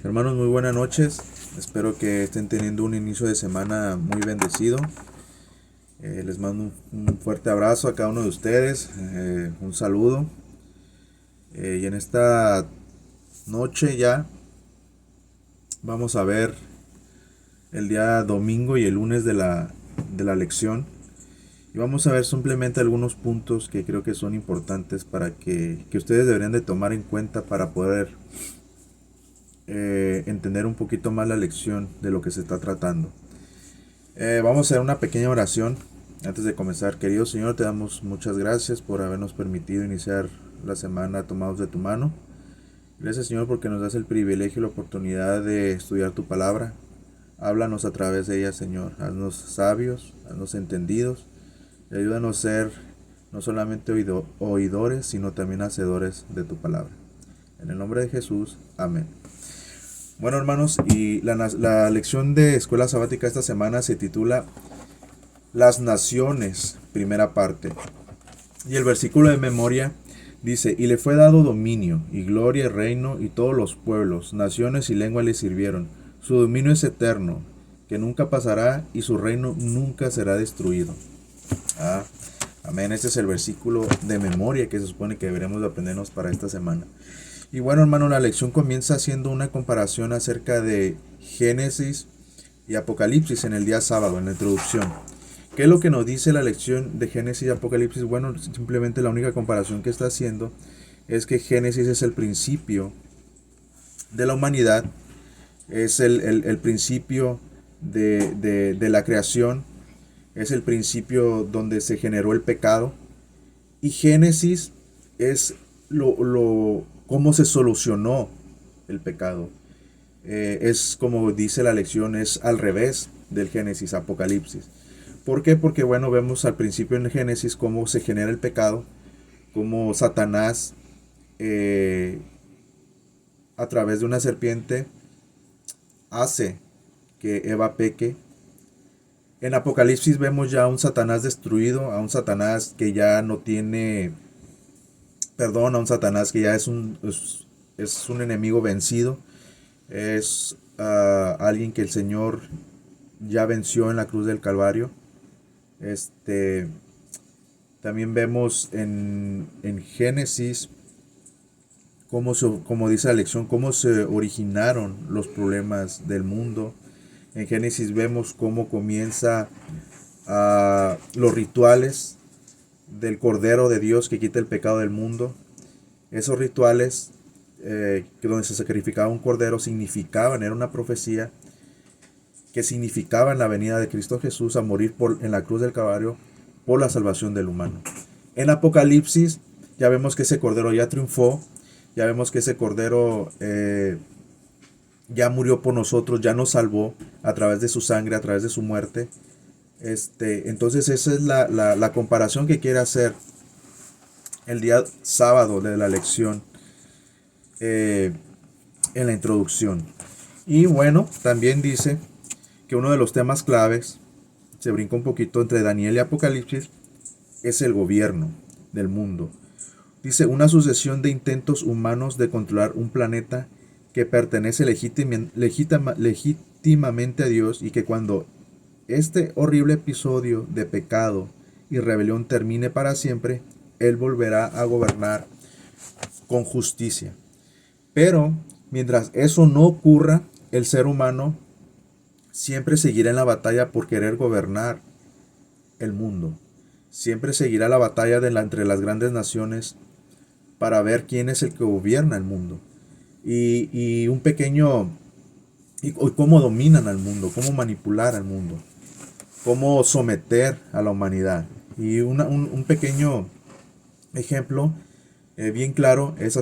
Hermanos, muy buenas noches. Espero que estén teniendo un inicio de semana muy bendecido. Les mando un fuerte abrazo a cada uno de ustedes, un saludo. Y en esta noche ya vamos a ver el día domingo y el lunes de la lección. Y vamos a ver simplemente algunos puntos que creo que son importantes para que ustedes deberían de tomar en cuenta para poder entender un poquito más la lección de lo que se está tratando. Vamos a hacer una pequeña oración antes de comenzar. Querido Señor, te damos muchas gracias por habernos permitido iniciar la semana tomados de tu mano. Gracias, Señor, porque nos das el privilegio y la oportunidad de estudiar tu palabra. Háblanos a través de ella, Señor. Haznos sabios, haznos entendidos y ayúdanos a ser no solamente oidores, sino también hacedores de tu palabra. En el nombre de Jesús, amén. Bueno, hermanos, y la lección de escuela sabática esta semana se titula Las naciones, primera parte. Y el versículo de memoria dice: Y le fue dado dominio, y gloria, y reino, y todos los pueblos, naciones y lenguas le sirvieron. Su dominio es eterno, que nunca pasará, y su reino nunca será destruido. Amén. Este es el versículo de memoria que se supone que deberemos de aprendernos para esta semana. Y bueno, hermano, la lección comienza haciendo una comparación acerca de Génesis y Apocalipsis en el día sábado, en la introducción. ¿Qué es lo que nos dice la lección de Génesis y Apocalipsis? Bueno, simplemente la única comparación que está haciendo es que Génesis es el principio de la humanidad, es el principio de la creación, es el principio donde se generó el pecado. Y Génesis es cómo se solucionó el pecado. Es como dice la lección, es al revés del Génesis, Apocalipsis. ¿Por qué? Porque bueno, vemos al principio en Génesis cómo se genera el pecado, cómo Satanás a través de una serpiente hace que Eva peque. En Apocalipsis vemos ya a un Satanás destruido, a un Satanás que ya no tiene perdón, a un Satanás que ya es un enemigo vencido, es alguien que el Señor ya venció en la cruz del Calvario. También vemos en Génesis como dice la lección, cómo se originaron los problemas del mundo. En Génesis vemos cómo comienza los rituales del Cordero de Dios que quita el pecado del mundo. Esos rituales donde se sacrificaba un cordero significaban, era una profecía que significaban la venida de Cristo Jesús a morir en la cruz del Calvario por la salvación del humano. En Apocalipsis ya vemos que ese cordero ya triunfó, ya vemos que ese cordero ya murió por nosotros, ya nos salvó a través de su sangre, a través de su muerte. Entonces esa es la comparación que quiere hacer el día sábado de la lección en la introducción. Y bueno, también dice que uno de los temas claves, se brinca un poquito entre Daniel y Apocalipsis, es el gobierno del mundo. Dice, una sucesión de intentos humanos de controlar un planeta que pertenece legítimamente a Dios, y que cuando este horrible episodio de pecado y rebelión termine para siempre, Él volverá a gobernar con justicia. Pero mientras eso no ocurra, el ser humano siempre seguirá en la batalla por querer gobernar el mundo. Siempre seguirá la batalla entre las grandes naciones para ver quién es el que gobierna el mundo. Y cómo dominan al mundo, cómo manipular al mundo, cómo someter a la humanidad. Y un pequeño ejemplo bien claro es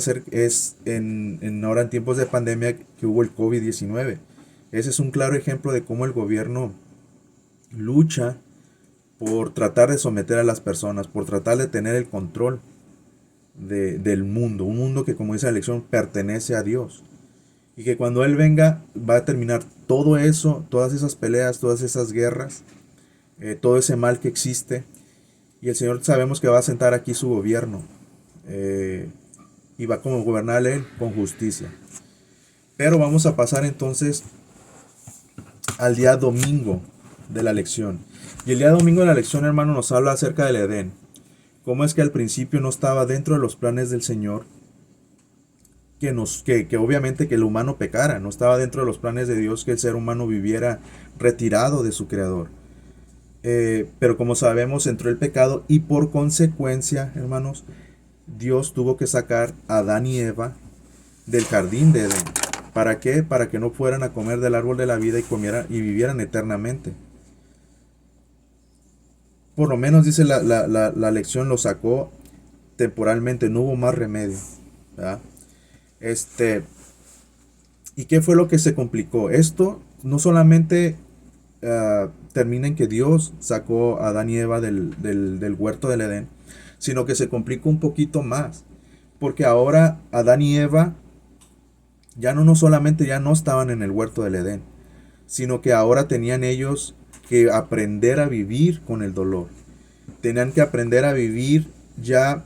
ahora en tiempos de pandemia que hubo el COVID-19. Ese es un claro ejemplo de cómo el gobierno lucha por tratar de someter a las personas, por tratar de tener el control del mundo. Un mundo que, como dice la lección, pertenece a Dios. Y que cuando Él venga va a terminar todo eso, todas esas peleas, todas esas guerras, todo ese mal que existe. Y el Señor sabemos que va a sentar aquí su gobierno. Y va a gobernar Él con justicia. Pero vamos a pasar entonces al día domingo de la lección. Y el día domingo de la lección, hermano, nos habla acerca del Edén. Cómo es que al principio no estaba dentro de los planes del Señor, que obviamente que el humano pecara, no estaba dentro de los planes de Dios que el ser humano viviera retirado de su Creador. Pero como sabemos, entró el pecado y por consecuencia, hermanos, Dios tuvo que sacar a Adán y Eva del jardín de Edén. ¿Para qué? Para que no fueran a comer del árbol de la vida y vivieran eternamente. Por lo menos dice la lección, lo sacó temporalmente, no hubo más remedio, ¿verdad? ¿Y qué fue lo que se complicó? Esto no solamente termina en que Dios sacó a Adán y Eva del huerto del Edén, sino que se complica un poquito más, porque ahora Adán y Eva no solamente ya no estaban en el huerto del Edén, sino que ahora tenían ellos que aprender a vivir con el dolor. Tenían que aprender a vivir ya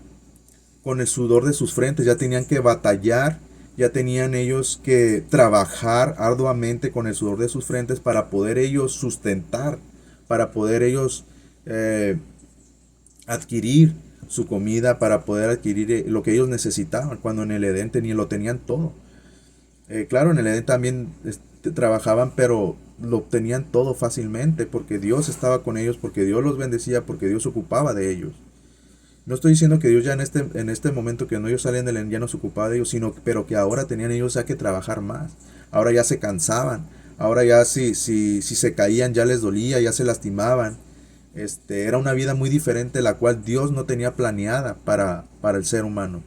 con el sudor de sus frentes, ya tenían que batallar, ya tenían ellos que trabajar arduamente con el sudor de sus frentes para poder ellos sustentar, para poder ellos adquirir su comida, para poder adquirir lo que ellos necesitaban, cuando en el Edén lo tenían todo. Claro, en el Edén también trabajaban, pero lo obtenían todo fácilmente, porque Dios estaba con ellos, porque Dios los bendecía, porque Dios se ocupaba de ellos. No estoy diciendo que Dios ya en este momento que no ellos salían del Edén ya no se ocupaba de ellos, pero que ahora tenían ellos ya que trabajar más. Ahora ya se cansaban, ahora ya si se caían ya les dolía, ya se lastimaban. Era una vida muy diferente, la cual Dios no tenía planeada para el ser humano.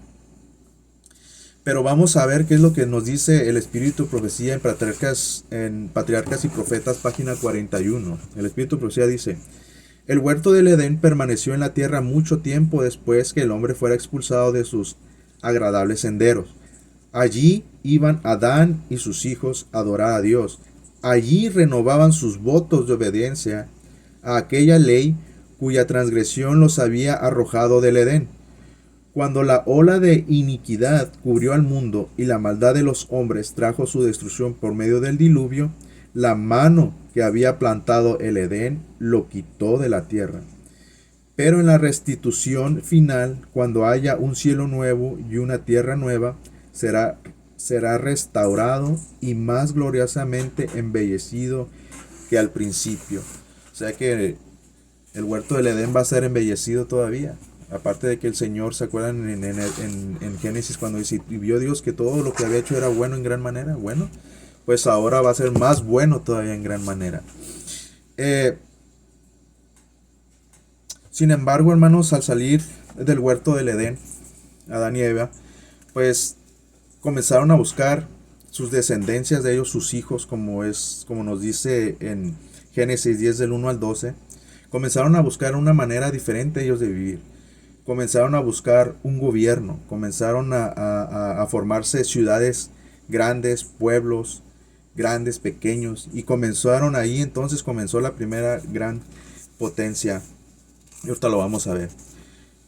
Pero vamos a ver qué es lo que nos dice el Espíritu de Profecía en Patriarcas y Profetas, página 41. El Espíritu de Profecía dice: el huerto del Edén permaneció en la tierra mucho tiempo después que el hombre fuera expulsado de sus agradables senderos. Allí iban Adán y sus hijos a adorar a Dios. Allí renovaban sus votos de obediencia a aquella ley cuya transgresión los había arrojado del Edén. Cuando la ola de iniquidad cubrió al mundo y la maldad de los hombres trajo su destrucción por medio del diluvio, la mano que había plantado el Edén lo quitó de la tierra. Pero en la restitución final, cuando haya un cielo nuevo y una tierra nueva, será restaurado y más gloriosamente embellecido que al principio. O sea que el huerto del Edén va a ser embellecido todavía. Aparte de que el Señor, ¿se acuerdan en Génesis cuando dice: y vio Dios que todo lo que había hecho era bueno en gran manera? Bueno, pues ahora va a ser más bueno todavía en gran manera. Sin embargo, hermanos, al salir del huerto del Edén, Adán y Eva, pues comenzaron a buscar sus descendencias de ellos, sus hijos, como nos dice en Génesis 10 del 1 al 12. Comenzaron a buscar una manera diferente ellos de vivir. Comenzaron a buscar un gobierno, comenzaron a formarse ciudades grandes, pueblos grandes, pequeños, y entonces comenzó la primera gran potencia. Y ahorita lo vamos a ver.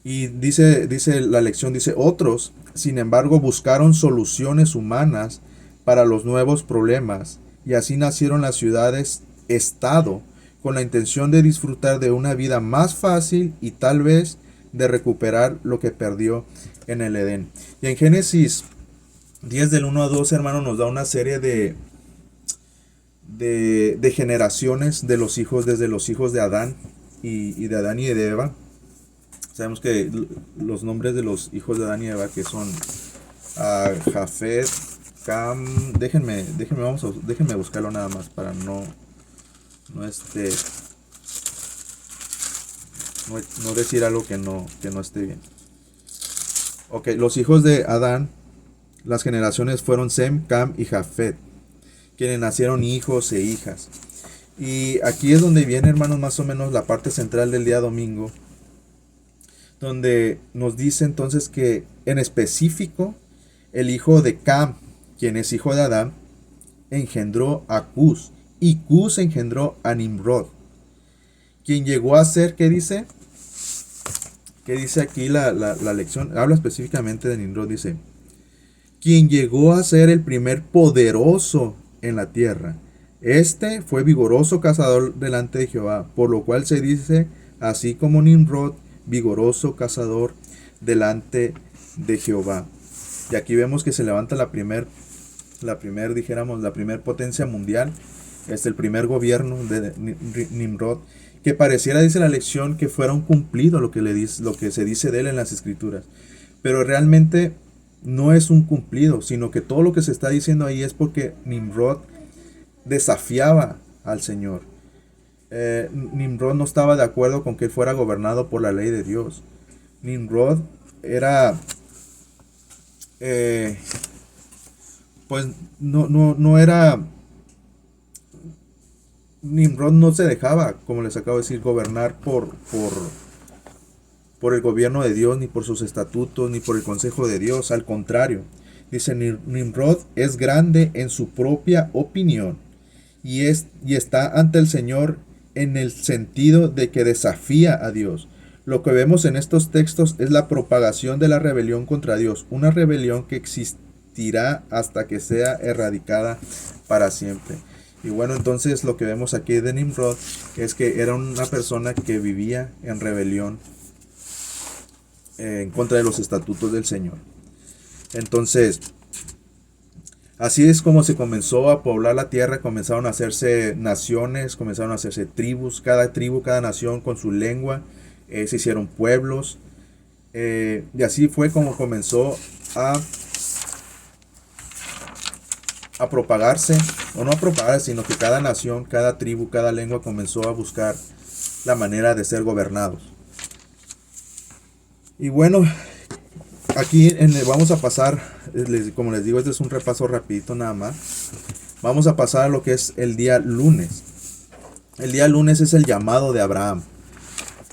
Y dice la lección, dice: otros, sin embargo, buscaron soluciones humanas para los nuevos problemas, y así nacieron las ciudades-estado, con la intención de disfrutar de una vida más fácil y tal vez de recuperar lo que perdió en el Edén. Y en Génesis 10 del 1 a 12, hermano, nos da una serie de generaciones de los hijos, desde los hijos de Adán y de Adán y de Eva. Sabemos que los nombres de los hijos de Adán y Eva, que son Jafet, Cam, déjenme buscarlo nada más para no decir algo que no esté bien. Ok, los hijos de Adán, las generaciones fueron Sem, Cam y Jafet, quienes nacieron hijos e hijas. Y aquí es donde viene, hermanos, más o menos la parte central del día domingo, donde nos dice entonces que en específico el hijo de Cam, quien es hijo de Adán, engendró a Cus, y Cus engendró a Nimrod, quien llegó a ser, ¿qué dice? ¿Qué dice aquí la lección? Habla específicamente de Nimrod, dice: quien llegó a ser el primer poderoso en la tierra. Este fue vigoroso cazador delante de Jehová, por lo cual se dice, así como Nimrod, vigoroso cazador delante de Jehová. Y aquí vemos que se levanta dijéramos, la primer potencia mundial. Es el primer gobierno de Nimrod, que pareciera, dice la lección, que fuera un cumplido lo que se dice de él en las escrituras. Pero realmente no es un cumplido, sino que todo lo que se está diciendo ahí es porque Nimrod desafiaba al Señor. Nimrod no estaba de acuerdo con que él fuera gobernado por la ley de Dios. Nimrod era, pues no era, Nimrod no se dejaba, como les acabo de decir, gobernar por el gobierno de Dios, ni por sus estatutos, ni por el consejo de Dios. Al contrario, dice, Nimrod es grande en su propia opinión y está ante el Señor en el sentido de que desafía a Dios. Lo que vemos en estos textos es la propagación de la rebelión contra Dios, una rebelión que existirá hasta que sea erradicada para siempre. Y bueno, entonces lo que vemos aquí de Nimrod es que era una persona que vivía en rebelión en contra de los estatutos del Señor. Entonces, así es como se comenzó a poblar la tierra. Comenzaron a hacerse naciones, comenzaron a hacerse tribus, cada nación con su lengua, se hicieron pueblos, y así fue como comenzó a propagarse, o no a propagarse, sino que cada nación, cada tribu, cada lengua comenzó a buscar la manera de ser gobernados. Y bueno, aquí vamos a pasar, como les digo, este es un repaso rapidito nada más. Vamos a pasar a lo que es el día lunes. El día lunes es el llamado de Abraham.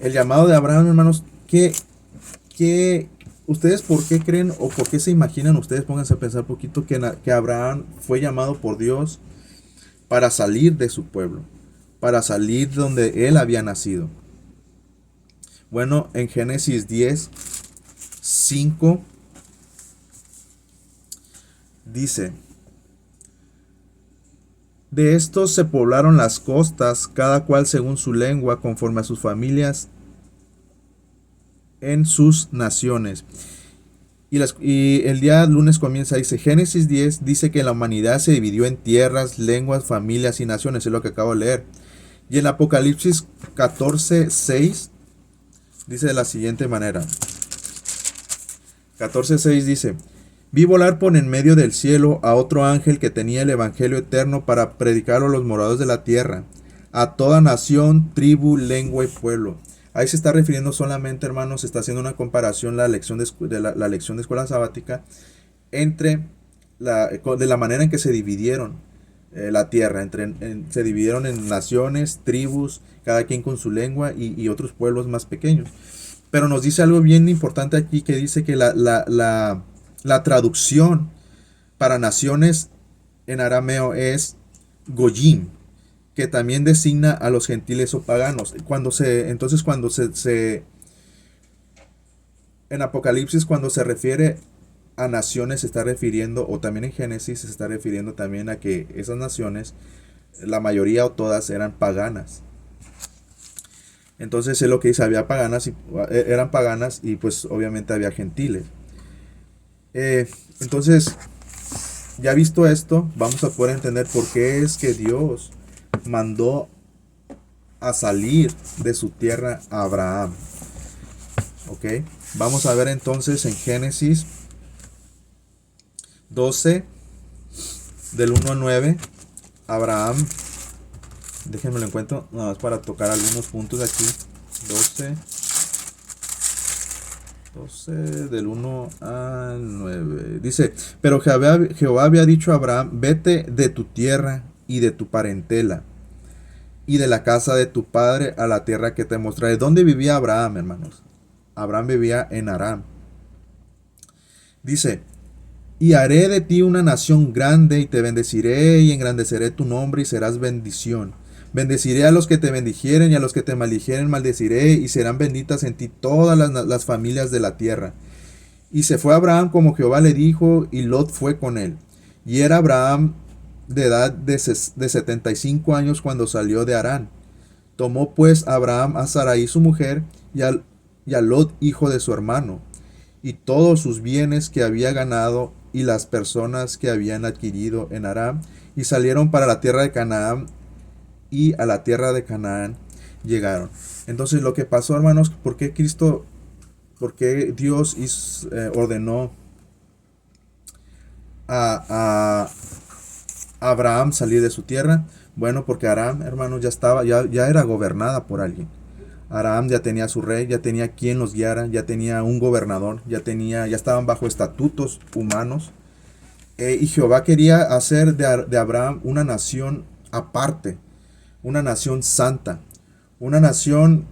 El llamado de Abraham, hermanos, ¿ustedes por qué creen o por qué se imaginan? Ustedes pónganse a pensar un poquito que Abraham fue llamado por Dios para salir de su pueblo, para salir donde él había nacido. Bueno, en Génesis 10:5 dice: de estos se poblaron las costas, cada cual según su lengua, conforme a sus familias en sus naciones. Y el día lunes comienza, dice Génesis 10, dice que la humanidad se dividió en tierras, lenguas, familias y naciones, es lo que acabo de leer. Y en Apocalipsis 14:6 dice de la siguiente manera. 14:6 dice: vi volar por en medio del cielo a otro ángel que tenía el evangelio eterno para predicarlo a los moradores de la tierra, a toda nación, tribu, lengua y pueblo. Ahí se está refiriendo solamente, hermanos, se está haciendo una comparación la lección la lección de escuela sabática entre de la manera en que se dividieron la tierra, se dividieron en naciones, tribus, cada quien con su lengua y otros pueblos más pequeños. Pero nos dice algo bien importante aquí, que dice que la traducción para naciones en arameo es Goyim, que también designa a los gentiles o paganos. En Apocalipsis, cuando se refiere a naciones, se está refiriendo, o también en Génesis se está refiriendo también a que esas naciones, la mayoría o todas eran paganas. Entonces es lo que dice, eran paganas y pues obviamente había gentiles. Entonces, ya visto esto, vamos a poder entender por qué es que Dios mandó a salir de su tierra a Abraham. Ok, vamos a ver entonces en Génesis 12, del 1 al 9, Abraham, déjenme lo encuentro, nada más para tocar algunos puntos de aquí. 12 del 1 al 9. Dice: pero Jehová había dicho a Abraham: vete de tu tierra y de tu parentela y de la casa de tu padre a la tierra que te mostraré. ¿Dónde vivía Abraham, hermanos? Abraham vivía en Aram. Dice: y haré de ti una nación grande, y te bendeciré y engrandeceré tu nombre, y serás bendición. Bendeciré a los que te bendijeren, y a los que te maldijeren maldeciré, y serán benditas en ti todas las familias de la tierra. Y se fue Abraham como Jehová le dijo, y Lot fue con él. Y era Abraham de edad de 75 años cuando salió de Harán. Tomó pues Abraham a Sarai su mujer y a Lot hijo de su hermano, y todos sus bienes que había ganado y las personas que habían adquirido en Aram, y salieron para la tierra de Canaán, y a la tierra de Canaán llegaron. Entonces lo que pasó, hermanos, ¿por qué Dios ordenó a Abraham salir de su tierra? Bueno, porque Aram, hermanos, ya era gobernada por alguien. Aram ya tenía su rey, ya tenía quien los guiara, ya tenía un gobernador, ya estaban bajo estatutos humanos. Y Jehová quería hacer de Abraham una nación aparte, una nación santa, una nación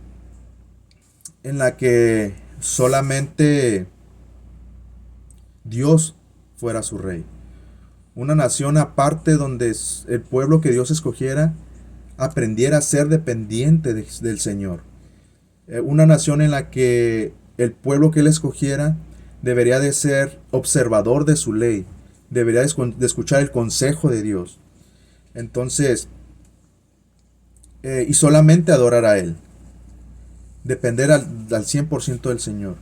en la que solamente Dios fuera su rey. Una nación aparte donde el pueblo que Dios escogiera aprendiera a ser dependiente del Señor. Una nación en la que el pueblo que Él escogiera debería de ser observador de su ley, debería de escuchar el consejo de Dios. Entonces, y solamente adorar a Él, depender al 100% del Señor.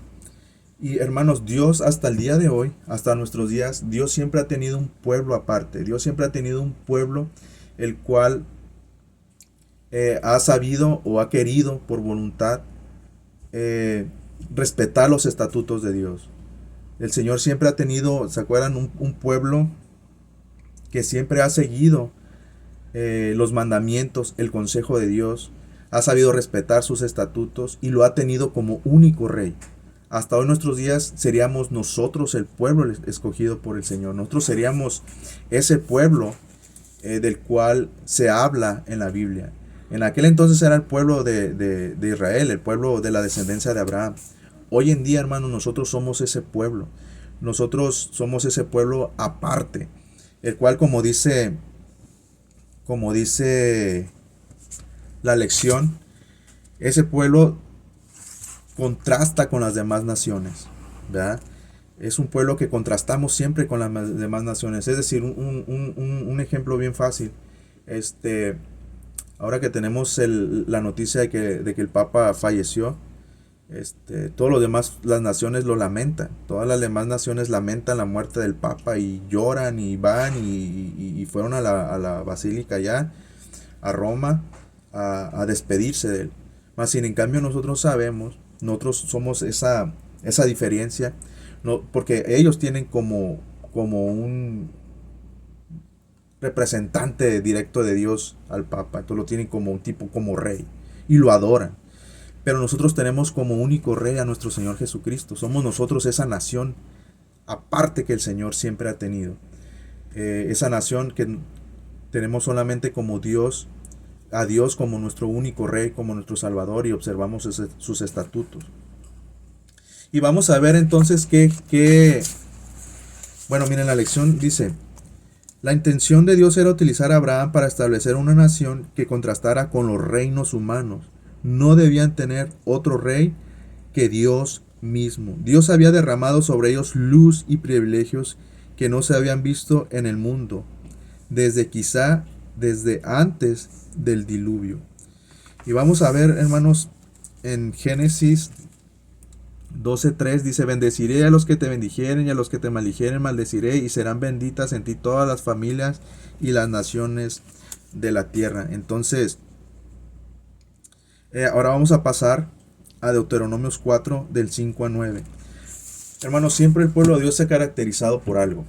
Y hermanos, Dios hasta el día de hoy, hasta nuestros días, Dios siempre ha tenido un pueblo aparte. Dios siempre ha tenido un pueblo el cual ha sabido o ha querido por voluntad respetar los estatutos de Dios. El Señor siempre ha tenido, ¿se acuerdan? Un pueblo que siempre ha seguido los mandamientos, el consejo de Dios, ha sabido respetar sus estatutos y lo ha tenido como único rey. Hasta hoy nuestros días seríamos nosotros el pueblo escogido por el Señor. Nosotros seríamos ese pueblo del cual se habla en la Biblia. En aquel entonces era el pueblo de Israel, el pueblo de la descendencia de Abraham. Hoy en día, hermanos, nosotros somos ese pueblo. Nosotros somos ese pueblo aparte, el cual, como dice la lección, ese pueblo contrasta con las demás naciones, ¿verdad? Es un pueblo que contrastamos siempre con las demás naciones. Es decir, un ejemplo bien fácil. Ahora que tenemos la noticia de que el Papa falleció, todos los demás, las naciones lo lamentan. Todas las demás naciones lamentan la muerte del Papa y lloran y van y fueron a la basílica allá, a Roma, a despedirse de él. Mas sin en cambio nosotros sabemos, nosotros somos esa diferencia, no, porque ellos tienen como un representante directo de Dios al Papa. Entonces lo tienen como un tipo, como rey, y lo adoran. Pero nosotros tenemos como único rey a nuestro Señor Jesucristo. Somos nosotros esa nación aparte que el Señor siempre ha tenido. Esa nación que tenemos solamente como Dios, a Dios como nuestro único rey, como nuestro Salvador, y observamos sus estatutos. Y vamos a ver entonces bueno, miren, la lección dice: la intención de Dios era utilizar a Abraham para establecer una nación que contrastara con los reinos humanos. No debían tener otro rey que Dios mismo. Dios había derramado sobre ellos luz y privilegios que no se habían visto en el mundo, desde antes del diluvio. Y vamos a ver, hermanos, en Génesis 12:3 dice: bendeciré a los que te bendijeren y a los que te maldijeren maldeciré, y serán benditas en ti todas las familias y las naciones de la tierra. Entonces, ahora vamos a pasar a Deuteronomios 4 del 5 a 9. Hermanos, siempre el pueblo de Dios se ha caracterizado por algo.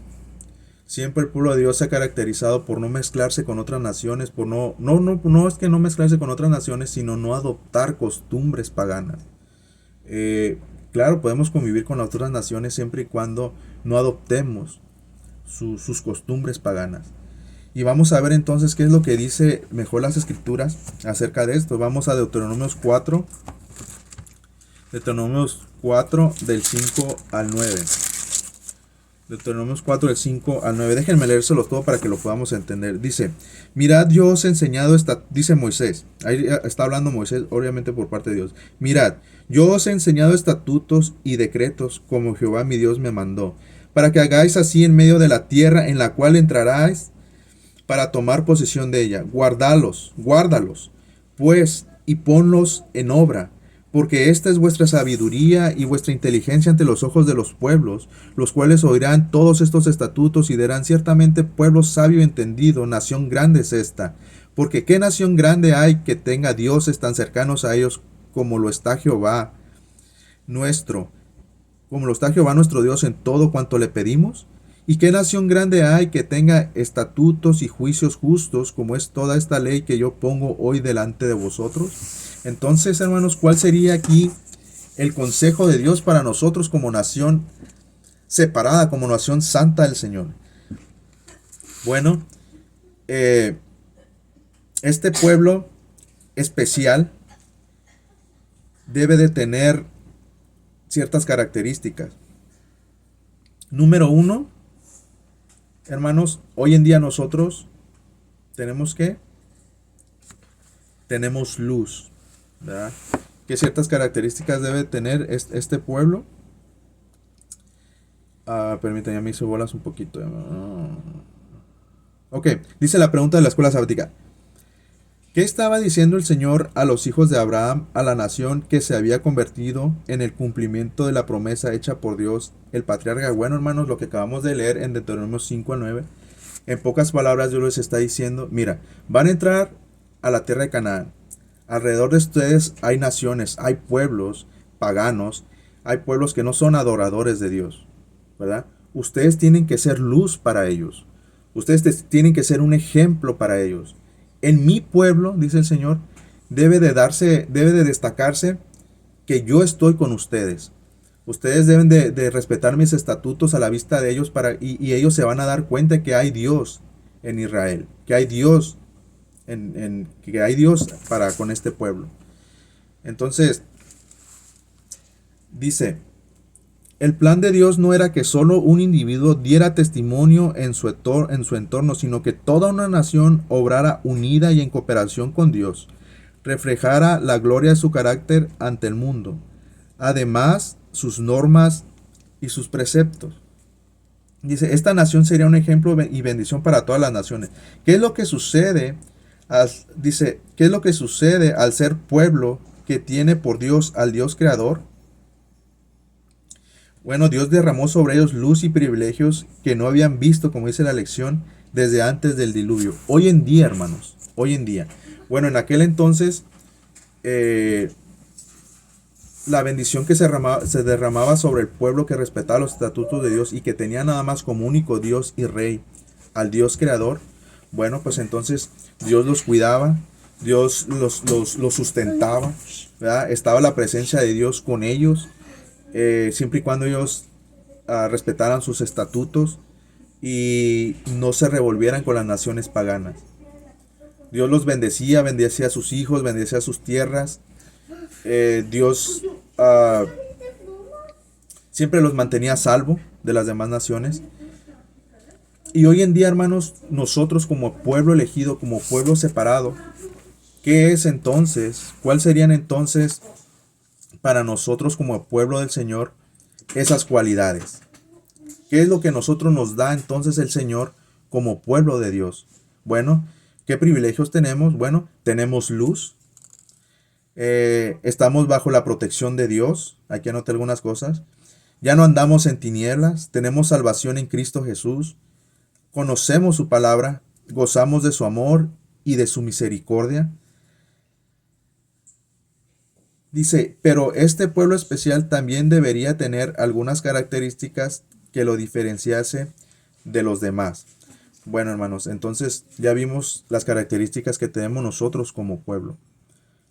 Siempre el pueblo de Dios se ha caracterizado por no mezclarse con otras naciones, por no es que no mezclarse con otras naciones, sino no adoptar costumbres paganas. Claro, podemos convivir con las otras naciones siempre y cuando no adoptemos sus costumbres paganas. Y vamos a ver entonces qué es lo que dice mejor las Escrituras acerca de esto. Vamos a Deuteronomios 4 del 5 al 9. Deuteronomios 4, del 5 al 9. Déjenme leérselos todo para que lo podamos entender. Dice, mirad, yo os he enseñado dice Moisés. Ahí está hablando Moisés, obviamente por parte de Dios. Mirad, yo os he enseñado estatutos y decretos como Jehová mi Dios me mandó, para que hagáis así en medio de la tierra en la cual entraráis para tomar posesión de ella. Guárdalos, pues, y ponlos en obra, porque esta es vuestra sabiduría y vuestra inteligencia ante los ojos de los pueblos, los cuales oirán todos estos estatutos y dirán ciertamente pueblo sabio y entendido, nación grande es esta. Porque qué nación grande hay que tenga dioses tan cercanos a ellos como lo está Jehová nuestro, como lo está Jehová nuestro Dios en todo cuanto le pedimos. ¿Y qué nación grande hay que tenga estatutos y juicios justos como es toda esta ley que yo pongo hoy delante de vosotros? Entonces, hermanos, ¿cuál sería aquí el consejo de Dios para nosotros como nación separada, como nación santa del Señor? Bueno, este pueblo especial debe de tener ciertas características. Número uno, hermanos, hoy en día nosotros tenemos luz, ¿verdad? ¿Qué ciertas características debe tener este pueblo? Permítanme, ya me hizo bolas un poquito. Ok, dice la pregunta de la escuela sabática. ¿Qué estaba diciendo el Señor a los hijos de Abraham, a la nación que se había convertido en el cumplimiento de la promesa hecha por Dios, el patriarca? Bueno, hermanos, lo que acabamos de leer en Deuteronomio 5 a 9, en pocas palabras Dios les está diciendo, mira, van a entrar a la tierra de Canaán. Alrededor de ustedes hay naciones, hay pueblos paganos, hay pueblos que no son adoradores de Dios, ¿verdad? Ustedes tienen que ser luz para ellos. Ustedes tienen que ser un ejemplo para ellos. En mi pueblo, dice el Señor, debe de destacarse que yo estoy con ustedes. Ustedes deben de respetar mis estatutos a la vista de ellos y ellos se van a dar cuenta que hay Dios en Israel, que hay Dios que hay Dios para con este pueblo. Entonces, dice, el plan de Dios no era que solo un individuo diera testimonio en su entorno, sino que toda una nación obrara unida y en cooperación con Dios, reflejara la gloria de su carácter ante el mundo. Además, sus normas y sus preceptos. Dice, esta nación sería un ejemplo y bendición para todas las naciones. ¿Qué es lo que sucede? Dice, ¿qué es lo que sucede al ser pueblo que tiene por Dios al Dios creador? Bueno, Dios derramó sobre ellos luz y privilegios que no habían visto, como dice la lección, desde antes del diluvio. Hoy en día, hermanos, hoy en día. Bueno, en aquel entonces, la bendición que se derramaba sobre el pueblo que respetaba los estatutos de Dios y que tenía nada más como único Dios y Rey al Dios creador. Bueno, pues entonces Dios los cuidaba, Dios los sustentaba, ¿verdad? Estaba la presencia de Dios con ellos. Siempre y cuando ellos respetaran sus estatutos y no se revolvieran con las naciones paganas. Dios los bendecía a sus hijos, bendecía a sus tierras. Dios siempre los mantenía a salvo de las demás naciones. Y hoy en día, hermanos, nosotros como pueblo elegido, como pueblo separado, ¿qué es entonces? ¿Cuál serían entonces para nosotros como pueblo del Señor esas cualidades? ¿Qué es lo que nosotros nos da entonces el Señor como pueblo de Dios? Bueno, ¿qué privilegios tenemos? Bueno, tenemos luz. Estamos bajo la protección de Dios. Aquí anoté algunas cosas. Ya no andamos en tinieblas. Tenemos salvación en Cristo Jesús. Conocemos su palabra. Gozamos de su amor y de su misericordia. Dice, pero este pueblo especial también debería tener algunas características que lo diferenciase de los demás. Bueno, hermanos, entonces ya vimos las características que tenemos nosotros como pueblo.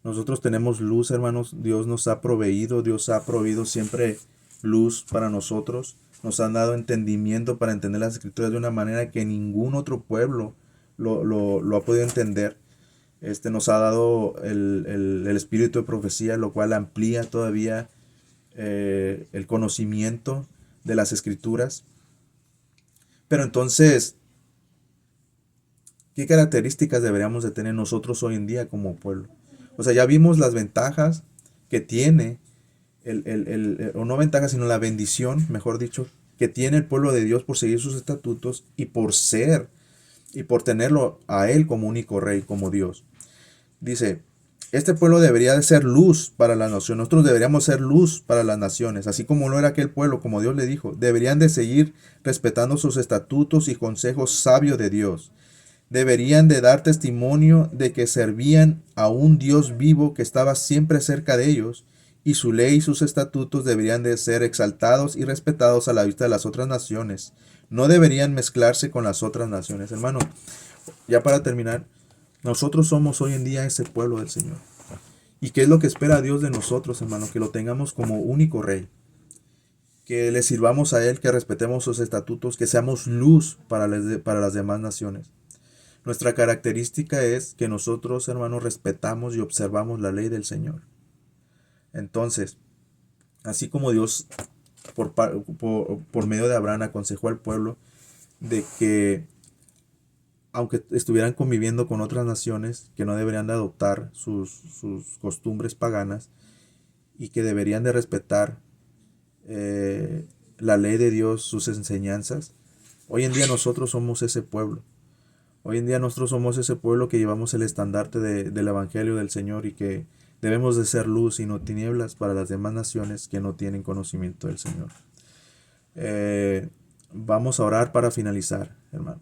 Nosotros tenemos luz, hermanos. Dios nos ha proveído, Dios ha proveído siempre luz para nosotros. Nos han dado entendimiento para entender las escrituras de una manera que ningún otro pueblo lo ha podido entender. Nos ha dado el espíritu de profecía, lo cual amplía todavía el conocimiento de las escrituras. Pero entonces, ¿qué características deberíamos de tener nosotros hoy en día como pueblo? O sea, ya vimos las ventajas que tiene, o no ventajas, sino la bendición, mejor dicho, que tiene el pueblo de Dios por seguir sus estatutos y por ser, y por tenerlo a Él como único rey, como Dios. Dice, este pueblo debería de ser luz para la nación. Nosotros deberíamos ser luz para las naciones, así como lo era aquel pueblo, como Dios le dijo. Deberían de seguir respetando sus estatutos y consejos sabios de Dios. Deberían de dar testimonio de que servían a un Dios vivo que estaba siempre cerca de ellos, y su ley y sus estatutos deberían de ser exaltados y respetados a la vista de las otras naciones. No deberían mezclarse con las otras naciones. Hermano, ya para terminar, nosotros somos hoy en día ese pueblo del Señor. ¿Y qué es lo que espera Dios de nosotros, hermano? Que lo tengamos como único rey, que le sirvamos a Él, que respetemos sus estatutos, que seamos luz para las demás naciones. Nuestra característica es que nosotros, hermanos, respetamos y observamos la ley del Señor. Entonces, así como Dios por medio de Abraham aconsejó al pueblo de que aunque estuvieran conviviendo con otras naciones, que no deberían de adoptar sus costumbres paganas y que deberían de respetar la ley de Dios, sus enseñanzas. Hoy en día nosotros somos ese pueblo. Hoy en día nosotros somos ese pueblo que llevamos el estandarte del Evangelio del Señor y que debemos de ser luz y no tinieblas para las demás naciones que no tienen conocimiento del Señor. Vamos a orar para finalizar, hermano.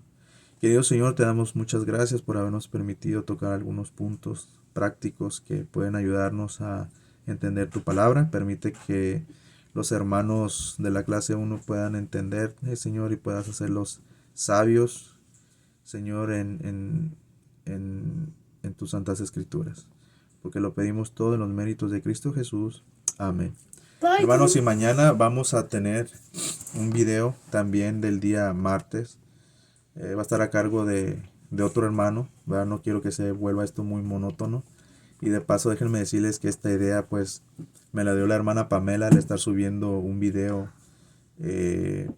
Querido Señor, te damos muchas gracias por habernos permitido tocar algunos puntos prácticos que pueden ayudarnos a entender tu palabra. Permite que los hermanos de la clase 1 puedan entender, Señor, y puedas hacerlos sabios, Señor, en tus santas escrituras. Porque lo pedimos todo en los méritos de Cristo Jesús. Amén. Hermanos, y mañana vamos a tener un video también del día martes. Va a estar a cargo de otro hermano, ¿verdad? No quiero que se vuelva esto muy monótono. Y de paso déjenme decirles que esta idea pues me la dio la hermana Pamela al estar subiendo un video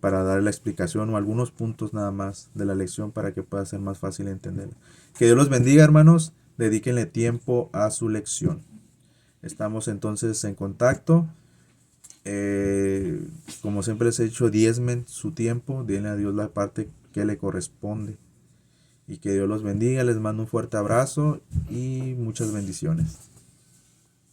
para dar la explicación o algunos puntos nada más de la lección para que pueda ser más fácil entenderla. Que Dios los bendiga, hermanos. Dedíquenle tiempo a su lección. Estamos entonces en contacto. Como siempre les he dicho, diezmen su tiempo, denle a Dios la parte que le corresponde. Y que Dios los bendiga, les mando un fuerte abrazo y muchas bendiciones.